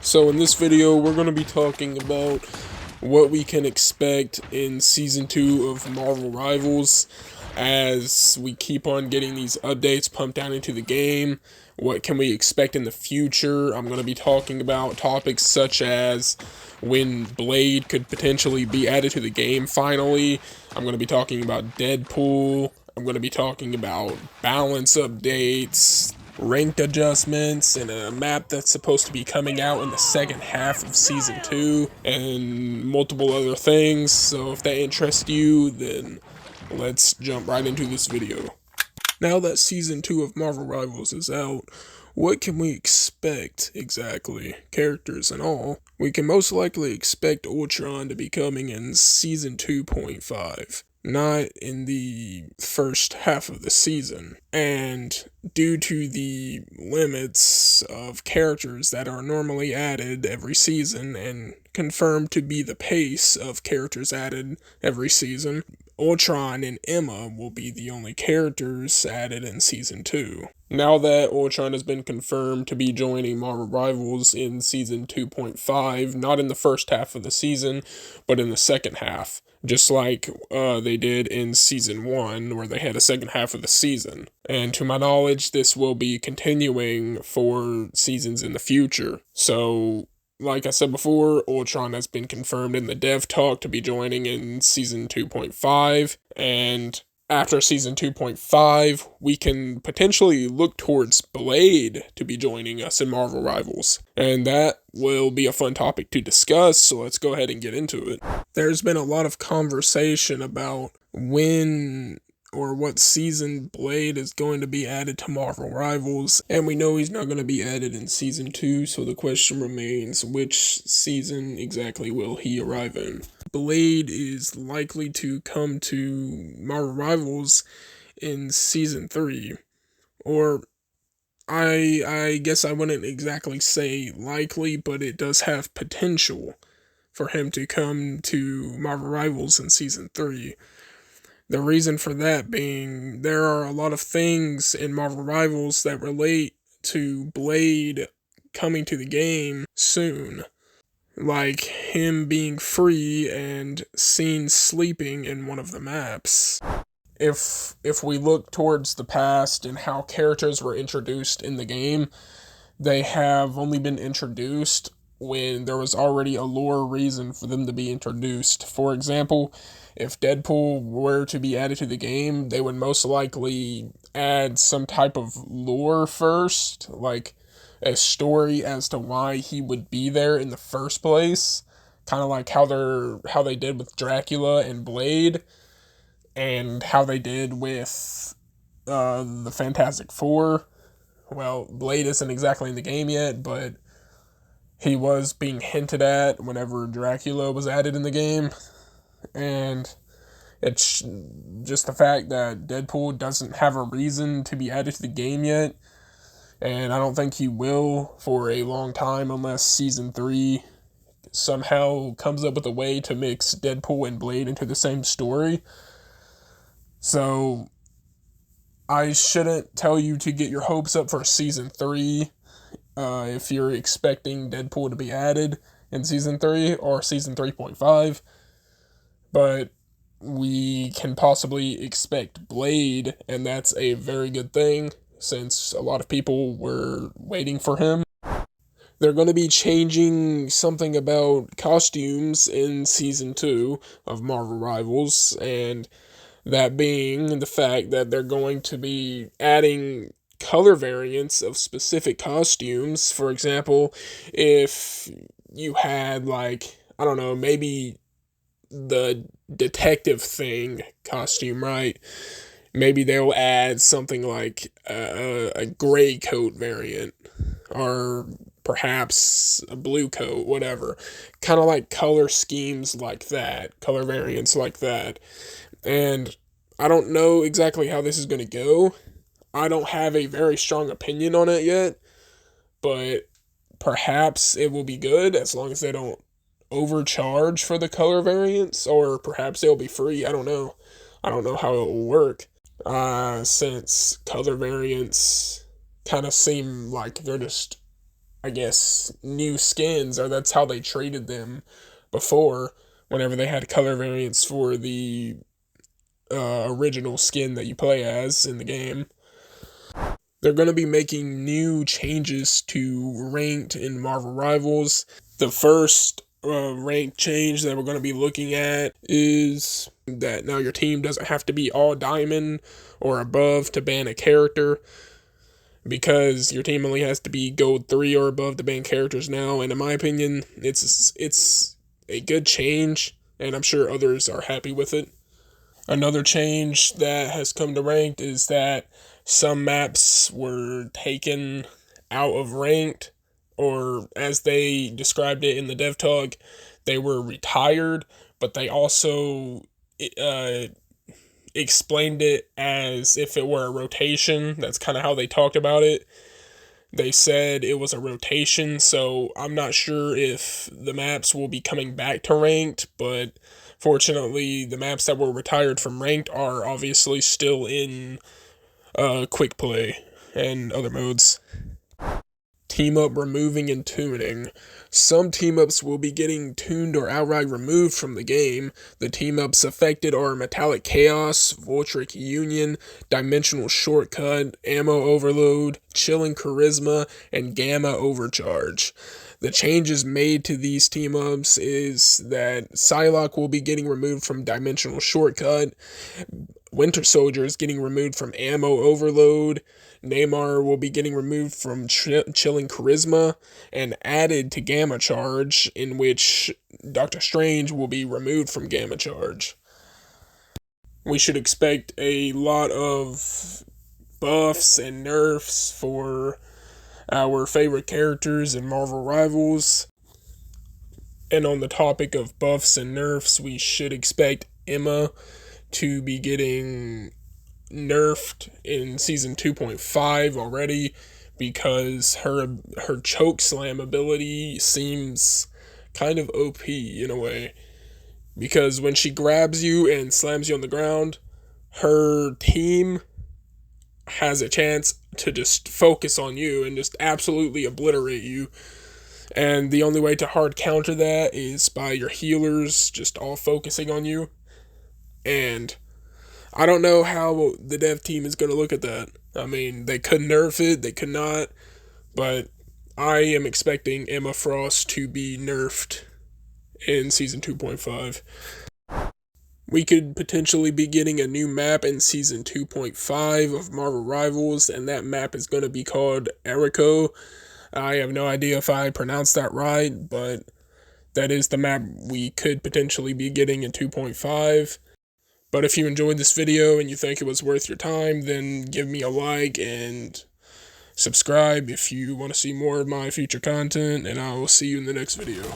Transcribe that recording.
So in this video, we're going to be talking about what we can expect in Season 2 of Marvel Rivals as we keep on getting these updates pumped out into the game. What can we expect in the future? I'm going to be talking about topics such as when Blade could potentially be added to the game finally. I'm going to be talking about Deadpool. I'm going to be talking about balance updates, ranked adjustments, and a map that's supposed to be coming out in the second half of Season 2, and multiple other things. So if that interests you, then let's jump right into this video. Now that Season 2 of Marvel Rivals is out, what can we expect exactly? Characters and all. We can most likely expect Ultron to be coming in Season 2.5. Not in the first half of the season. And due to the limits of characters that are normally added every season and confirmed to be the pace of characters added every season, Ultron and Emma will be the only characters added in Season 2. Now that Ultron has been confirmed to be joining Marvel Rivals in Season 2.5, not in the first half of the season, but in the second half. Just like they did in Season 1, where they had a second half of the season. And to my knowledge, this will be continuing for seasons in the future. So, like I said before, Ultron has been confirmed in the dev talk to be joining in Season 2.5, and after Season 2.5, we can potentially look towards Blade to be joining us in Marvel Rivals. And that will be a fun topic to discuss, so let's go ahead and get into it. There's been a lot of conversation about when or what season Blade is going to be added to Marvel Rivals, and we know he's not going to be added in Season 2, so the question remains, which season exactly will he arrive in? Blade is likely to come to Marvel Rivals in Season 3, or I guess I wouldn't exactly say likely, but it does have potential for him to come to Marvel Rivals in Season 3. The reason for that being, there are a lot of things in Marvel Rivals that relate to Blade coming to the game soon. Like him being free and seen sleeping in one of the maps. If we look towards the past and how characters were introduced in the game, they have only been introduced when there was already a lore reason for them to be introduced. For example, if Deadpool were to be added to the game, they would most likely add some type of lore first, like a story as to why he would be there in the first place, kind of like how they did with Dracula and Blade, and how they did with the Fantastic Four. Well, Blade isn't exactly in the game yet, but he was being hinted at whenever Dracula was added in the game, and it's just the fact that Deadpool doesn't have a reason to be added to the game yet, and I don't think he will for a long time unless Season 3 somehow comes up with a way to mix Deadpool and Blade into the same story. So I shouldn't tell you to get your hopes up for Season 3 if you're expecting Deadpool to be added in Season 3 or Season 3.5, but we can possibly expect Blade, and that's a very good thing, since a lot of people were waiting for him. They're going to be changing something about costumes in Season 2 of Marvel Rivals, and that being the fact that they're going to be adding color variants of specific costumes. For example, if you had, like, I don't know, maybe the detective thing costume, right? Maybe they'll add something like a gray coat variant, or perhaps a blue coat, whatever. Kind of like color schemes like that, color variants like that. And I don't know exactly how this is going to go. I don't have a very strong opinion on it yet, but perhaps it will be good as long as they don't overcharge for the color variants, or perhaps they'll be free. I don't know. I don't know how it will work, since color variants kind of seem like they're just I guess, new skins, or that's how they treated them before, whenever they had color variants for the original skin that you play as in the game. They're going to be making new changes to ranked in Marvel Rivals. The first rank change that we're going to be looking at is that now your team doesn't have to be all diamond or above to ban a character, because your team only has to be gold 3 or above to ban characters now. And in my opinion, it's a good change, and I'm sure others are happy with it. Another change that has come to ranked is that some maps were taken out of ranked, or as they described it in the dev talk, they were retired, but they also explained it as if it were a rotation. That's kind of how they talked about it. They said it was a rotation, so I'm not sure if the maps will be coming back to ranked, but fortunately, the maps that were retired from ranked are obviously still in quick play and other modes. Team up removing and tuning. Some team ups will be getting tuned or outright removed from the game. The team ups affected are Metallic Chaos, Voltric Union, Dimensional Shortcut, Ammo Overload, Chilling Charisma, and Gamma Overcharge. The changes made to these team ups is that Psylocke will be getting removed from Dimensional Shortcut, Winter Soldier is getting removed from Ammo Overload, Neymar will be getting removed from Chilling Charisma and added to Gamma Charge, in which Doctor Strange will be removed from Gamma Charge. We should expect a lot of buffs and nerfs for our favorite characters in Marvel Rivals. And on the topic of buffs and nerfs, we should expect Emma to be getting nerfed in season 2.5 already, because her choke slam ability seems kind of OP in a way, because when she grabs you and slams you on the ground, her team has a chance to just focus on you and just absolutely obliterate you. And the only way to hard counter that is by your healers just all focusing on you. And I don't know how the dev team is going to look at that. I mean, they could nerf it, they could not, but I am expecting Emma Frost to be nerfed in Season 2.5. We could potentially be getting a new map in Season 2.5 of Marvel Rivals, and that map is going to be called Erico. I have no idea if I pronounced that right, but that is the map we could potentially be getting in 2.5. But if you enjoyed this video and you think it was worth your time, then give me a like and subscribe if you want to see more of my future content, and I will see you in the next video.